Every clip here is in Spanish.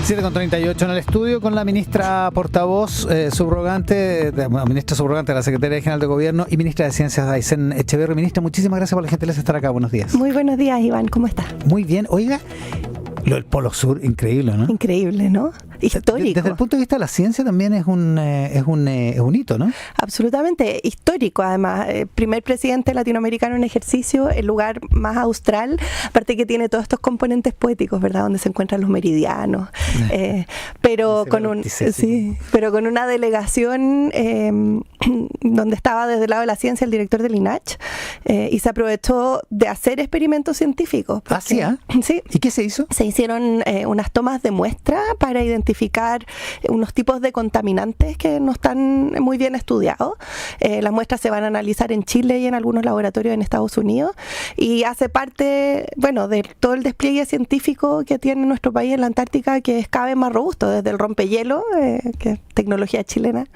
7:38 en el estudio con la ministra portavoz subrogante, ministra subrogante de la Secretaría General de Gobierno y ministra de Ciencias, Aysén Echeverri. Ministra, muchísimas gracias por la gentileza de estar acá. Buenos días. Muy buenos días, Iván. ¿Cómo estás? Muy bien. Oiga, lo del Polo Sur, increíble, ¿no? Increíble, ¿no? Histórico. Desde el punto de vista de la ciencia también es un hito, ¿no? Absolutamente, histórico además. Primer presidente latinoamericano en ejercicio, el lugar más austral, aparte que tiene todos estos componentes poéticos, ¿verdad? Donde se encuentran los meridianos, pero con una delegación donde estaba desde el lado de la ciencia el director del INACH, y se aprovechó de hacer experimentos científicos. ¿Sí? Sí. ¿Y qué se hizo? Se hicieron unas tomas de muestra para identificar unos tipos de contaminantes que no están muy bien estudiados. Las muestras se van a analizar en Chile y en algunos laboratorios en Estados Unidos, y hace parte, bueno, de todo el despliegue científico que tiene nuestro país en la Antártica, que es cada vez más robusto, desde el rompehielo, que es tecnología chilena,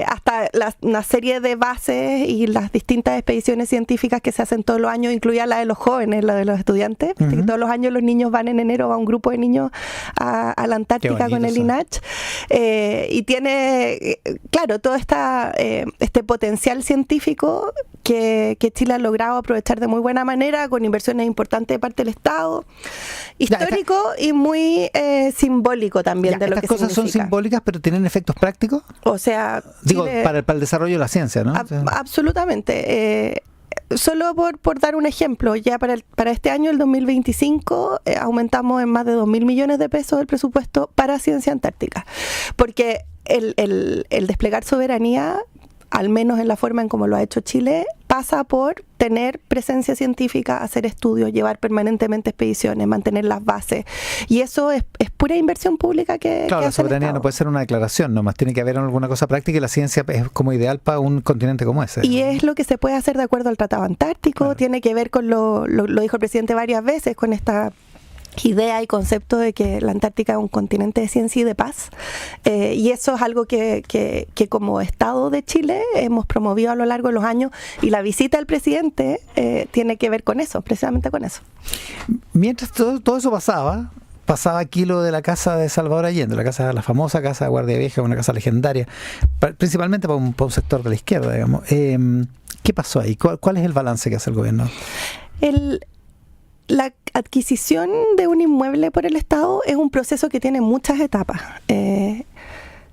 hasta una serie de bases y las distintas expediciones científicas que se hacen todos los años, incluida la de los jóvenes, la de los estudiantes. Uh-huh. Todos los años los niños van en enero, va un grupo de niños a la Antártica con el INACH, y tiene, claro, todo este potencial científico que Chile ha logrado aprovechar de muy buena manera, con inversiones importantes de parte del Estado, histórico y muy simbólico también de lo que significa. Estas cosas son simbólicas, pero ¿tienen efectos prácticos? O sea, digo, Chile, para el desarrollo de la ciencia, ¿no? Absolutamente. Solo por dar un ejemplo, ya para este año, el 2025, aumentamos en más de 2.000 millones de pesos el presupuesto para ciencia antártica, porque el desplegar soberanía, al menos en la forma en como lo ha hecho Chile, pasa por tener presencia científica, hacer estudios, llevar permanentemente expediciones, mantener las bases, y eso es pura inversión pública que claro, la soberanía no puede ser una declaración, nomás tiene que haber alguna cosa práctica, y la ciencia es como ideal para un continente como ese. Y es lo que se puede hacer de acuerdo al Tratado Antártico, claro. Tiene que ver con lo dijo el presidente varias veces, con esta idea y concepto de que la Antártica es un continente de ciencia y de paz, y eso es algo que como Estado de Chile hemos promovido a lo largo de los años, y la visita del presidente tiene que ver con eso, precisamente con eso. Mientras todo eso pasaba aquí lo de la casa de Salvador Allende, la famosa casa de Guardia Vieja, una casa legendaria, principalmente para un sector de la izquierda, digamos. ¿Qué pasó ahí? ¿Cuál es el balance que hace el gobierno? La adquisición de un inmueble por el Estado es un proceso que tiene muchas etapas.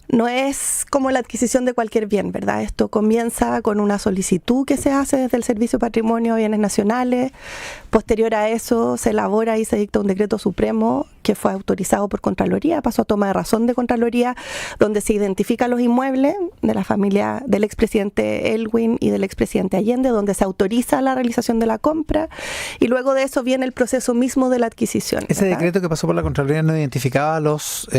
No es como la adquisición de cualquier bien, ¿verdad? Esto comienza con una solicitud que se hace desde el Servicio Patrimonio de Bienes Nacionales. Posterior a eso se elabora y se dicta un decreto supremo que fue autorizado por Contraloría, pasó a toma de razón de Contraloría, donde se identifican los inmuebles de la familia del expresidente Elwin y del expresidente Allende, donde se autoriza la realización de la compra, y luego de eso viene el proceso mismo de la adquisición. Ese decreto que pasó por la Contraloría no identificaba a los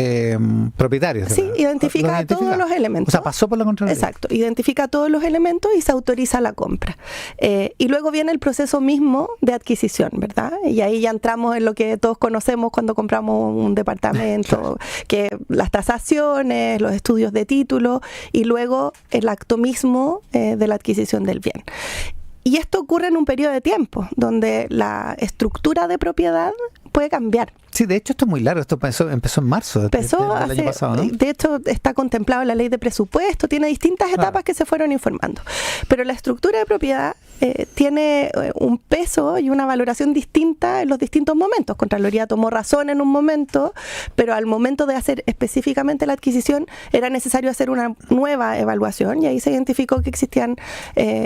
propietarios. Sí, identifica todos los elementos. O sea, pasó por la Contraloría. Exacto, identifica todos los elementos y se autoriza la compra. Y luego viene el proceso mismo de adquisición, ¿verdad? Y ahí ya entramos en lo que todos conocemos cuando compramos un departamento, que las tasaciones, los estudios de título, y luego el acto mismo de la adquisición del bien. Y esto ocurre en un periodo de tiempo donde la estructura de propiedad puede cambiar. Sí, de hecho esto es muy largo, esto empezó en marzo del año pasado, ¿no? De hecho está contemplado en la ley de presupuesto, tiene distintas etapas que se fueron informando, pero la estructura de propiedad tiene un peso y una valoración distinta en los distintos momentos. Contraloría tomó razón en un momento, pero al momento de hacer específicamente la adquisición era necesario hacer una nueva evaluación, y ahí se identificó que existían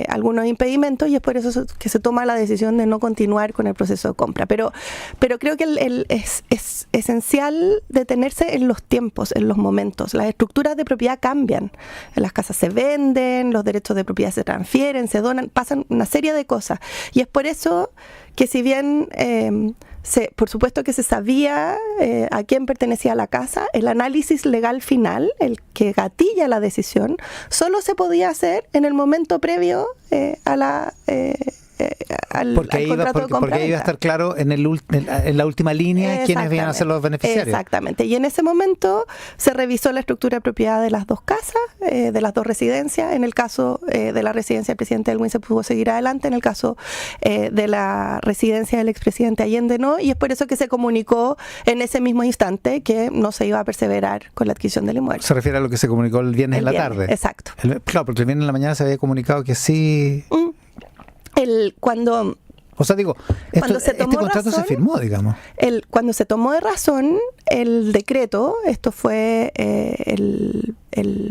algunos impedimentos, y es por eso que se toma la decisión de no continuar con el proceso de compra. Pero creo que es esencial detenerse en los tiempos, en los momentos. Las estructuras de propiedad cambian. Las casas se venden, los derechos de propiedad se transfieren, se donan, pasan una serie de cosas. Y es por eso que, si bien por supuesto que se sabía a quién pertenecía la casa, el análisis legal final, el que gatilla la decisión, solo se podía hacer en el momento previo a la porque contrato de compra. Porque ahí iba a estar claro en la última línea quiénes iban a ser los beneficiarios. Exactamente. Y en ese momento se revisó la estructura de propiedad de las dos casas, de las dos residencias. En el caso de la residencia del presidente Elwin se pudo seguir adelante, en el caso de la residencia del expresidente Allende no, y es por eso que se comunicó en ese mismo instante que no se iba a perseverar con la adquisición del inmueble. Se refiere a lo que se comunicó el viernes en la tarde. Exacto. Claro, porque el viernes en la mañana se había comunicado que sí. O sea, digo, este contrato se firmó, digamos. Cuando se tomó de razón el decreto, esto fue el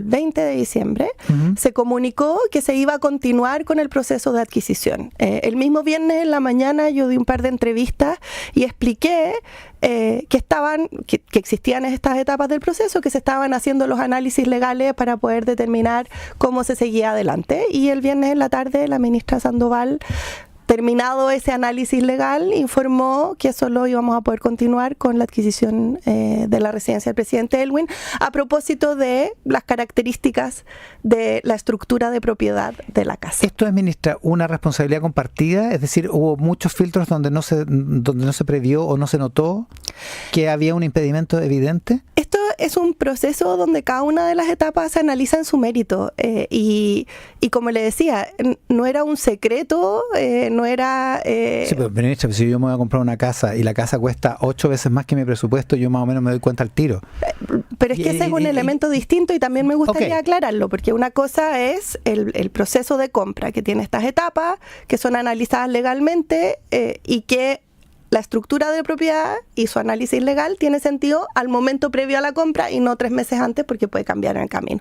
20 de diciembre, se comunicó que se iba a continuar con el proceso de adquisición. El mismo viernes en la mañana yo di un par de entrevistas y expliqué que existían estas etapas del proceso, que se estaban haciendo los análisis legales para poder determinar cómo se seguía adelante. Y el viernes en la tarde la ministra Sandoval, terminado ese análisis legal, informó que solo íbamos a poder continuar con la adquisición de la residencia del presidente Elwin, a propósito de las características de la estructura de propiedad de la casa. ¿Esto es, ministra, una responsabilidad compartida? Es decir, ¿hubo muchos filtros donde no se previó o no se notó que había un impedimento evidente? Esto es un proceso donde cada una de las etapas se analiza en su mérito y como le decía, no era un secreto, no era... Sí, pero ministra, si yo me voy a comprar una casa y la casa cuesta 8 veces más que mi presupuesto, yo más o menos me doy cuenta al tiro. Pero es que ese es un elemento distinto y también me gustaría aclararlo, porque una cosa es el proceso de compra, que tiene estas etapas, que son analizadas legalmente y que la estructura de propiedad y su análisis legal tiene sentido al momento previo a la compra y no 3 meses antes, porque puede cambiar en el camino.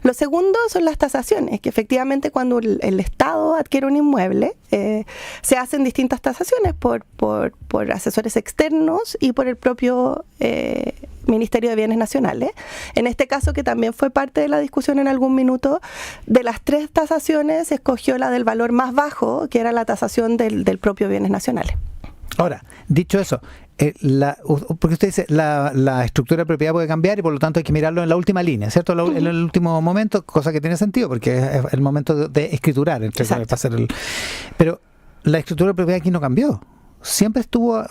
Lo segundo son las tasaciones, que efectivamente cuando el Estado adquiere un inmueble, se hacen distintas tasaciones por asesores externos y por el propio Ministerio de Bienes Nacionales. En este caso, que también fue parte de la discusión en algún minuto, de las 3 tasaciones se escogió la del valor más bajo, que era la tasación del propio Bienes Nacionales. Ahora, dicho eso, porque usted dice la estructura de propiedad puede cambiar y por lo tanto hay que mirarlo en la última línea, ¿cierto? En el último momento, cosa que tiene sentido porque es el momento de escriturar, pero la estructura de propiedad aquí no cambió. Siempre estuvo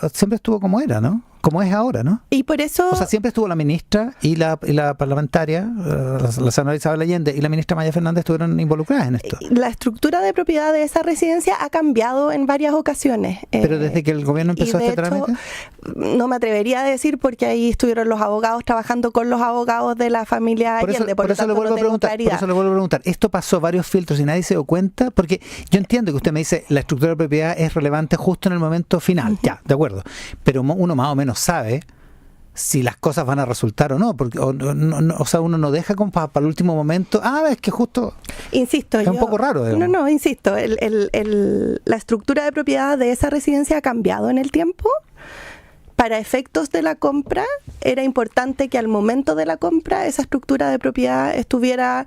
como era, ¿no? Como es ahora, ¿no? Y por eso... O sea, siempre estuvo la ministra y la parlamentaria, la senadora Isabel Allende y la ministra Maya Fernández estuvieron involucradas en esto. La estructura de propiedad de esa residencia ha cambiado en varias ocasiones. Pero desde que el gobierno empezó este trámite... No me atrevería a decir porque ahí estuvieron los abogados trabajando con los abogados de la familia Allende. Por eso le vuelvo a preguntar. ¿Esto pasó varios filtros y nadie se dio cuenta? Porque yo entiendo que usted me dice la estructura de propiedad es relevante justo en el momento final. Ya, de acuerdo. Pero uno más o menos sabe si las cosas van a resultar o no, porque o sea, uno no deja como para el último momento. Es que justo... Insisto, es un poco raro. Insisto, la estructura de propiedad de esa residencia ha cambiado en el tiempo. Para efectos de la compra, era importante que al momento de la compra esa estructura de propiedad estuviera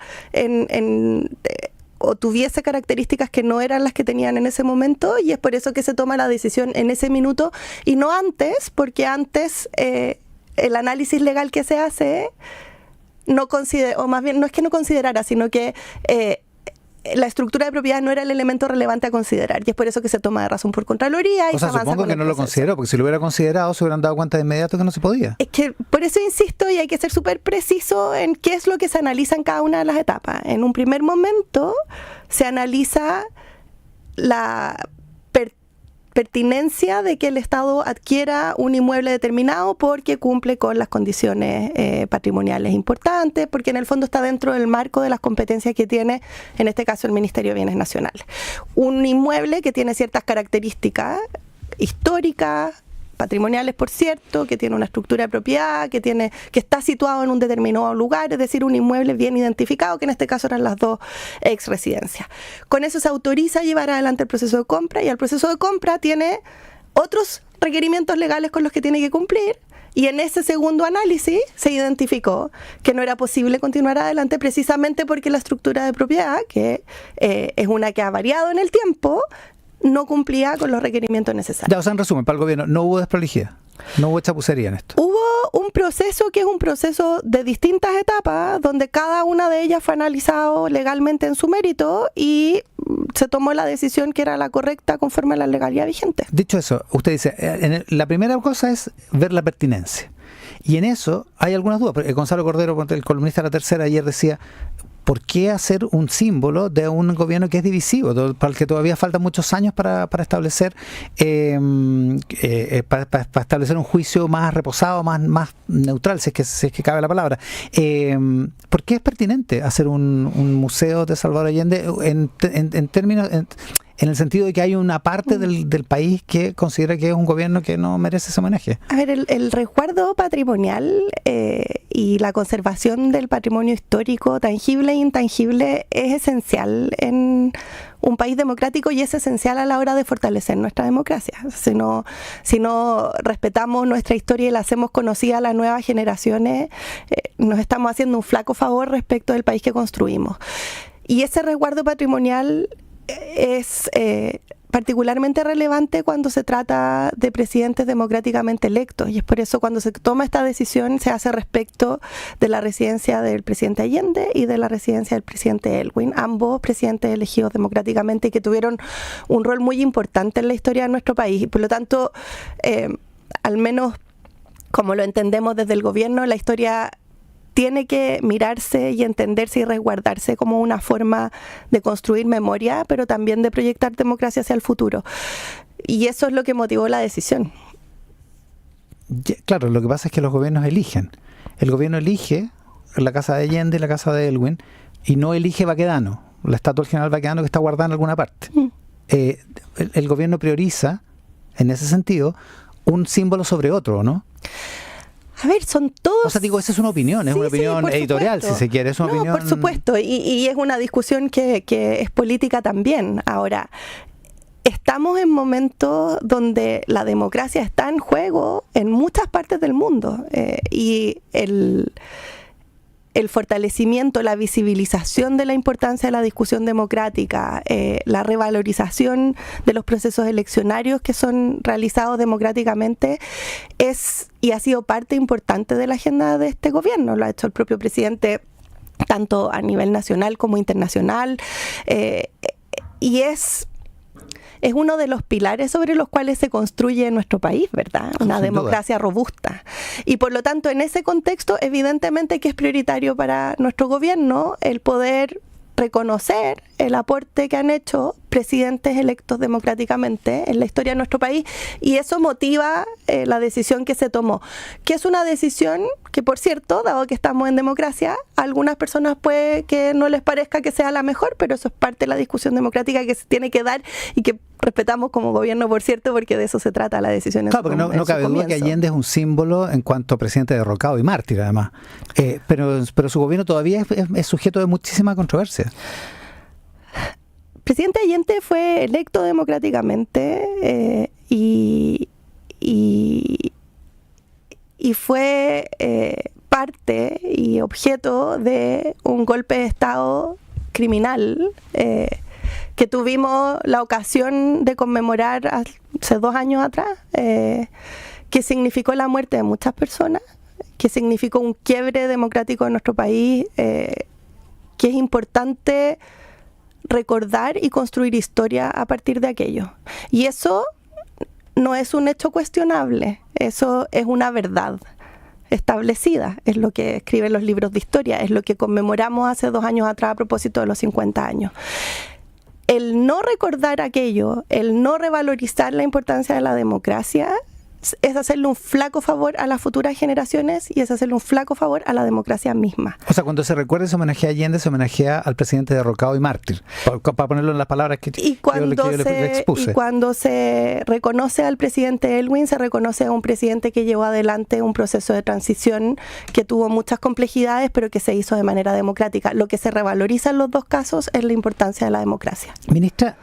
o tuviese características que no eran las que tenían en ese momento, y es por eso que se toma la decisión en ese minuto y no antes, porque antes el análisis legal que se hace no considera, o más bien no es que no considerara, sino que la estructura de propiedad no era el elemento relevante a considerar, y es por eso que se toma de razón por Contraloría. O sea, supongo que no lo consideró, porque si lo hubiera considerado se hubieran dado cuenta de inmediato que no se podía. Es que por eso insisto, y hay que ser súper preciso en qué es lo que se analiza en cada una de las etapas. En un primer momento se analiza la pertinencia de que el Estado adquiera un inmueble determinado porque cumple con las condiciones patrimoniales importantes, porque en el fondo está dentro del marco de las competencias que tiene, en este caso, el Ministerio de Bienes Nacionales. Un inmueble que tiene ciertas características históricas, patrimoniales, por cierto, que tiene una estructura de propiedad, que está situado en un determinado lugar, es decir, un inmueble bien identificado, que en este caso eran las 2 ex residencias. Con eso se autoriza a llevar adelante el proceso de compra, y el proceso de compra tiene otros requerimientos legales con los que tiene que cumplir, y en ese segundo análisis se identificó que no era posible continuar adelante precisamente porque la estructura de propiedad, que es una que ha variado en el tiempo, no cumplía con los requerimientos necesarios. Ya, o sea, en resumen, para el gobierno, no hubo desprolijidad, no hubo chapucería en esto. Hubo un proceso que es un proceso de distintas etapas, donde cada una de ellas fue analizado legalmente en su mérito y se tomó la decisión que era la correcta conforme a la legalidad vigente. Dicho eso, usted dice, la primera cosa es ver la pertinencia. Y en eso hay algunas dudas. Gonzalo Cordero, el columnista de La Tercera, ayer decía, ¿por qué hacer un símbolo de un gobierno que es divisivo, para el que todavía faltan muchos años para establecer para establecer un juicio más reposado, más neutral, si es que cabe la palabra? ¿Por qué es pertinente hacer un museo de Salvador Allende en términos... en el sentido de que hay una parte del país que considera que es un gobierno que no merece ese homenaje? A ver, el resguardo patrimonial y la conservación del patrimonio histórico, tangible e intangible, es esencial en un país democrático y es esencial a la hora de fortalecer nuestra democracia. Si no respetamos nuestra historia y la hacemos conocida a las nuevas generaciones, nos estamos haciendo un flaco favor respecto del país que construimos. Y ese resguardo patrimonial es particularmente relevante cuando se trata de presidentes democráticamente electos, y es por eso cuando se toma esta decisión se hace respecto de la residencia del presidente Allende y de la residencia del presidente Elwin, ambos presidentes elegidos democráticamente y que tuvieron un rol muy importante en la historia de nuestro país, y por lo tanto, al menos como lo entendemos desde el gobierno, la historia tiene que mirarse y entenderse y resguardarse como una forma de construir memoria, pero también de proyectar democracia hacia el futuro. Y eso es lo que motivó la decisión. Claro, lo que pasa es que los gobiernos eligen. El gobierno elige la casa de Allende y la casa de Elwin, y no elige Baquedano, la estatua del general Baquedano que está guardada en alguna parte. El gobierno prioriza, en ese sentido, un símbolo sobre otro, ¿no? A ver, son todos... O sea, digo, esa es una opinión, es una opinión editorial, si se quiere, es una opinión... por supuesto, y es una discusión que es política también. Ahora, estamos en momentos donde la democracia está en juego en muchas partes del mundo, y el fortalecimiento, la visibilización de la importancia de la discusión democrática, la revalorización de los procesos eleccionarios que son realizados democráticamente es y ha sido parte importante de la agenda de este gobierno. Lo ha hecho el propio presidente tanto a nivel nacional como internacional, y es uno de los pilares sobre los cuales se construye nuestro país, ¿verdad? Una democracia robusta. Y por lo tanto, en ese contexto, evidentemente que es prioritario para nuestro gobierno el poder reconocer el aporte que han hecho presidentes electos democráticamente en la historia de nuestro país, y eso motiva la decisión que se tomó, que es una decisión que, por cierto, dado que estamos en democracia, a algunas personas puede que no les parezca que sea la mejor, pero eso es parte de la discusión democrática que se tiene que dar y que respetamos como gobierno, por cierto, porque de eso se trata la decisión. Claro, porque no cabe duda que Allende es un símbolo en cuanto a presidente derrocado y mártir, además. Pero su gobierno todavía es sujeto de muchísima controversia. Presidente Allende fue electo democráticamente y fue parte y objeto de un golpe de Estado criminal que tuvimos la ocasión de conmemorar hace 2 años atrás, que significó la muerte de muchas personas, que significó un quiebre democrático en nuestro país, que es importante recordar y construir historia a partir de aquello. Y eso no es un hecho cuestionable, eso es una verdad establecida, es lo que escriben los libros de historia, es lo que conmemoramos hace 2 años atrás a propósito de los 50 años. El no recordar aquello, el no revalorizar la importancia de la democracia, es hacerle un flaco favor a las futuras generaciones y es hacerle un flaco favor a la democracia misma. O sea, cuando se recuerda ese homenaje a Allende, se homenajea al presidente derrocado y mártir, para ponerlo en las palabras que yo le expuse. Y cuando se reconoce al presidente Elwin, se reconoce a un presidente que llevó adelante un proceso de transición que tuvo muchas complejidades, pero que se hizo de manera democrática. Lo que se revaloriza en los dos casos es la importancia de la democracia. Ministra,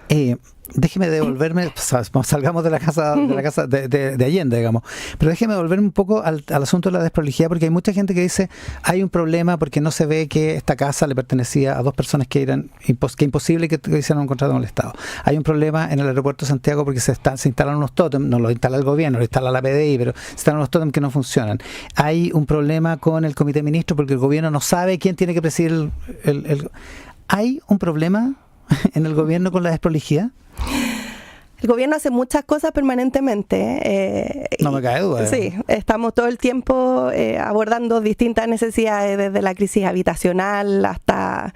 déjeme devolverme, salgamos de la casa de Allende, digamos, pero déjeme devolverme un poco al asunto de la desprolijidad, porque hay mucha gente que dice, hay un problema porque no se ve que esta casa le pertenecía a dos personas que eran imposible que hicieran un contrato con el Estado. Hay un problema en el aeropuerto de Santiago porque se instalan unos tótems, no lo instala el gobierno, lo instala la PDI, pero se instalan unos tótems que no funcionan. Hay un problema con el comité de ministros porque el gobierno no sabe quién tiene que presidir ¿Hay un problema en el gobierno con la desprolijidad? El gobierno hace muchas cosas permanentemente. No me cae duda. Sí, estamos todo el tiempo abordando distintas necesidades, desde la crisis habitacional hasta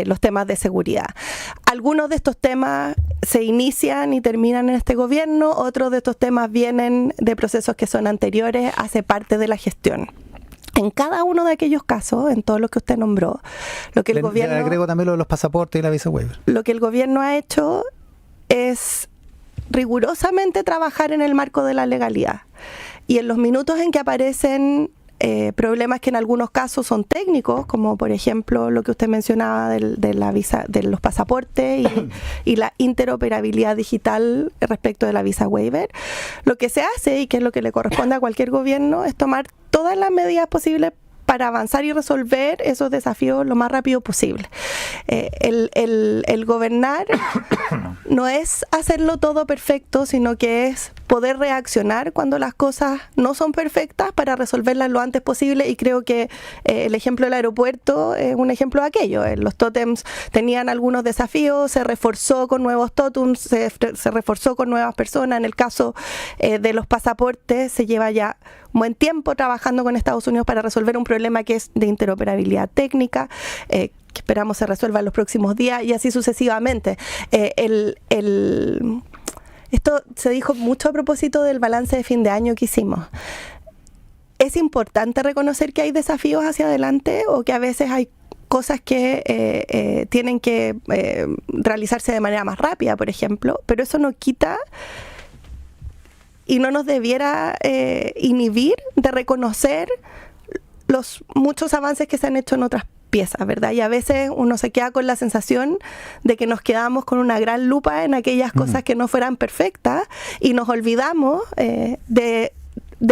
los temas de seguridad. Algunos de estos temas se inician y terminan en este gobierno, otros de estos temas vienen de procesos que son anteriores, hace parte de la gestión. En cada uno de aquellos casos, en todo lo que usted nombró, lo que el gobierno... Le agrego también lo de los pasaportes y la visa waiver. Lo que el gobierno ha hecho es rigurosamente trabajar en el marco de la legalidad. Y en los minutos en que aparecen problemas que en algunos casos son técnicos, como por ejemplo lo que usted mencionaba de la visa, de los pasaportes y la interoperabilidad digital respecto de la visa waiver, lo que se hace, y que es lo que le corresponde a cualquier gobierno, es tomar todas las medidas posibles para avanzar y resolver esos desafíos lo más rápido posible. El gobernar no es hacerlo todo perfecto, sino que es poder reaccionar cuando las cosas no son perfectas para resolverlas lo antes posible, y creo que el ejemplo del aeropuerto es un ejemplo de aquello. Los tótems tenían algunos desafíos, se reforzó con nuevos tótems, se reforzó con nuevas personas. En el caso de los pasaportes, se lleva ya un buen tiempo trabajando con Estados Unidos para resolver un problema que es de interoperabilidad técnica, que esperamos se resuelva en los próximos días, y así sucesivamente. Esto se dijo mucho a propósito del balance de fin de año que hicimos. Es importante reconocer que hay desafíos hacia adelante, o que a veces hay cosas que tienen que realizarse de manera más rápida, por ejemplo, pero eso no quita y no nos debiera inhibir de reconocer los muchos avances que se han hecho en otras piezas, ¿verdad? Y a veces uno se queda con la sensación de que nos quedamos con una gran lupa en aquellas cosas que no fueran perfectas, y nos olvidamos de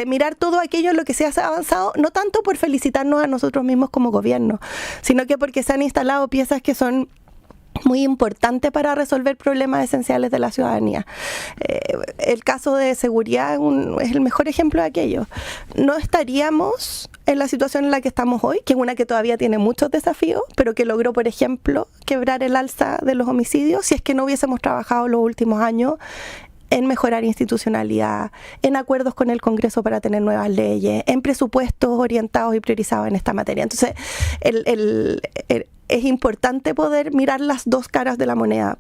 mirar todo aquello en lo que se ha avanzado, no tanto por felicitarnos a nosotros mismos como gobierno, sino que porque se han instalado piezas que son muy importante para resolver problemas esenciales de la ciudadanía. El caso de seguridad es el mejor ejemplo de aquello. No estaríamos en la situación en la que estamos hoy, que es una que todavía tiene muchos desafíos, pero que logró, por ejemplo, quebrar el alza de los homicidios, si es que no hubiésemos trabajado los últimos años en mejorar institucionalidad, en acuerdos con el Congreso para tener nuevas leyes, en presupuestos orientados y priorizados en esta materia. Entonces, es importante poder mirar las dos caras de la moneda,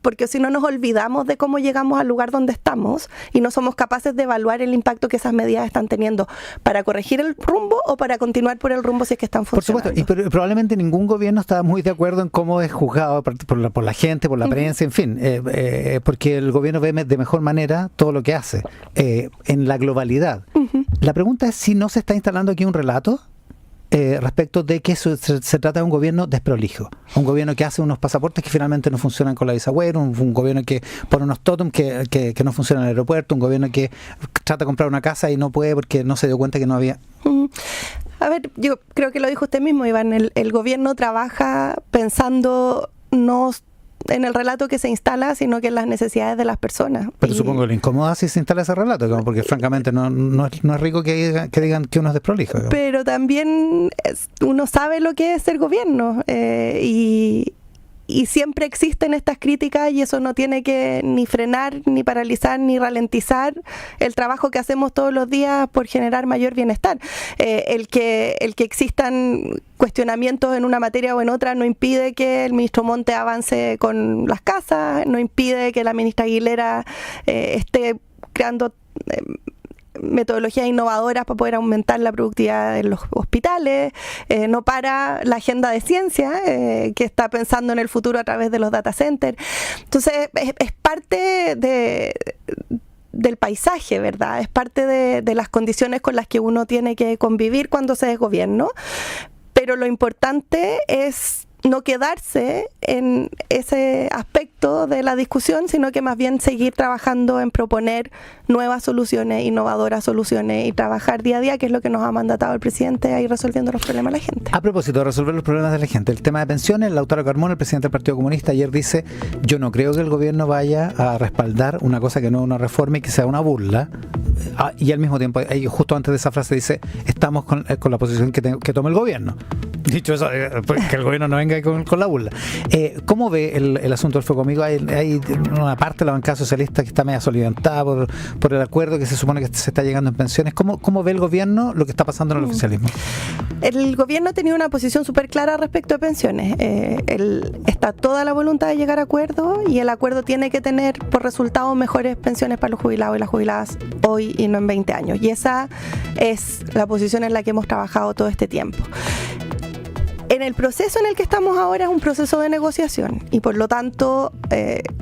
porque si no nos olvidamos de cómo llegamos al lugar donde estamos y no somos capaces de evaluar el impacto que esas medidas están teniendo para corregir el rumbo o para continuar por el rumbo si es que están funcionando. Por supuesto, y probablemente ningún gobierno está muy de acuerdo en cómo es juzgado por la gente, por la prensa, en fin, porque el gobierno ve de mejor manera todo lo que hace en la globalidad. La pregunta es si no se está instalando aquí un relato respecto de que se trata de un gobierno desprolijo, un gobierno que hace unos pasaportes que finalmente no funcionan con la visa waiver, un gobierno que pone unos tótems que no funcionan en el aeropuerto, un gobierno que trata de comprar una casa y no puede porque no se dio cuenta que no había... A ver, yo creo que lo dijo usted mismo, Iván, el gobierno trabaja pensando no en el relato que se instala, sino que en las necesidades de las personas. Pero supongo que le incomoda si se instala ese relato, porque francamente no es rico que digan que uno es desprolijo. Pero también uno sabe lo que es ser gobierno, y siempre existen estas críticas, y eso no tiene que ni frenar, ni paralizar, ni ralentizar el trabajo que hacemos todos los días por generar mayor bienestar. El que existan cuestionamientos en una materia o en otra no impide que el ministro Monte avance con las casas, no impide que la ministra Aguilera esté creando metodologías innovadoras para poder aumentar la productividad en los hospitales, no para la agenda de ciencia que está pensando en el futuro a través de los data centers. Entonces es parte del paisaje, ¿verdad? Es parte de las condiciones con las que uno tiene que convivir cuando se es gobierno, pero lo importante es no quedarse en ese aspecto efecto de la discusión, sino que más bien seguir trabajando en proponer nuevas soluciones, innovadoras soluciones y trabajar día a día, que es lo que nos ha mandatado el presidente, a ir resolviendo los problemas de la gente. A propósito de resolver los problemas de la gente, el tema de pensiones, Lautaro Carmona, el presidente del Partido Comunista, ayer dice: yo no creo que el gobierno vaya a respaldar una cosa que no es una reforma y que sea una burla. Y al mismo tiempo, justo antes de esa frase dice: estamos con la posición que toma el gobierno. Dicho eso, que el gobierno no venga con la burla. ¿Cómo ve el asunto del Fuego Amigo? Hay una parte de la bancada socialista que está media solidarizada por el acuerdo que se supone que se está llegando en pensiones. ¿Cómo ve el gobierno lo que está pasando en el oficialismo? El gobierno ha tenido una posición súper clara respecto a pensiones. Está toda la voluntad de llegar a acuerdo, y el acuerdo tiene que tener por resultado mejores pensiones para los jubilados y las jubiladas hoy y no en 20 años. Y esa es la posición en la que hemos trabajado todo este tiempo. En el proceso en el que estamos ahora es un proceso de negociación, y por lo tanto,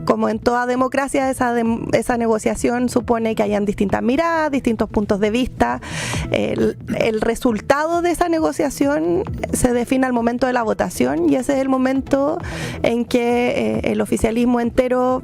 como en toda democracia, esa negociación supone que hayan distintas miradas, distintos puntos de vista. El resultado de esa negociación se define al momento de la votación, y ese es el momento en que el oficialismo entero,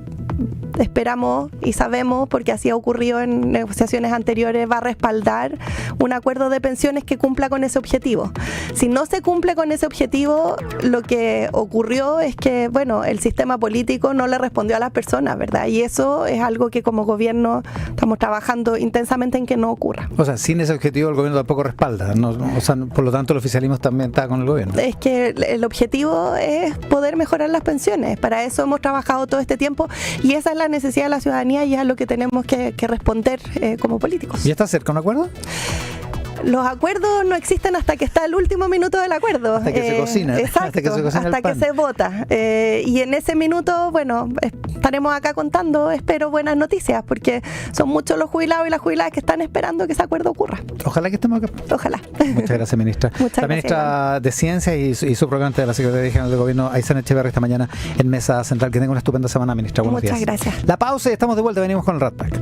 esperamos y sabemos, porque así ha ocurrido en negociaciones anteriores, va a respaldar un acuerdo de pensiones que cumpla con ese objetivo. Si no se cumple con ese objetivo, lo que ocurrió es que, bueno, el sistema político no le respondió a las personas, ¿verdad? Y eso es algo que como gobierno estamos trabajando intensamente en que no ocurra. O sea, sin ese objetivo el gobierno tampoco respalda, ¿no? O sea, por lo tanto el oficialismo también está con el gobierno. Es que el objetivo es poder mejorar las pensiones. Para eso hemos trabajado todo este tiempo, y esa es la necesidad de la ciudadanía, y es a lo que tenemos que responder como políticos. ¿Y está cerca un acuerdo? Los acuerdos no existen hasta que está el último minuto del acuerdo. Hasta que se cocina. Exacto, hasta que se vota. Y en ese minuto, bueno, estaremos acá contando, espero, buenas noticias, porque son muchos los jubilados y las jubiladas que están esperando que ese acuerdo ocurra. Ojalá que estemos acá. Ojalá. Muchas gracias, ministra. La ministra de Ciencia y subrogante de la Secretaría General del Gobierno, Aysén Echeverri, esta mañana en Mesa Central. Que tenga una estupenda semana, ministra. Buenos días. Muchas gracias. La pausa y estamos de vuelta. Venimos con el Rat Pack.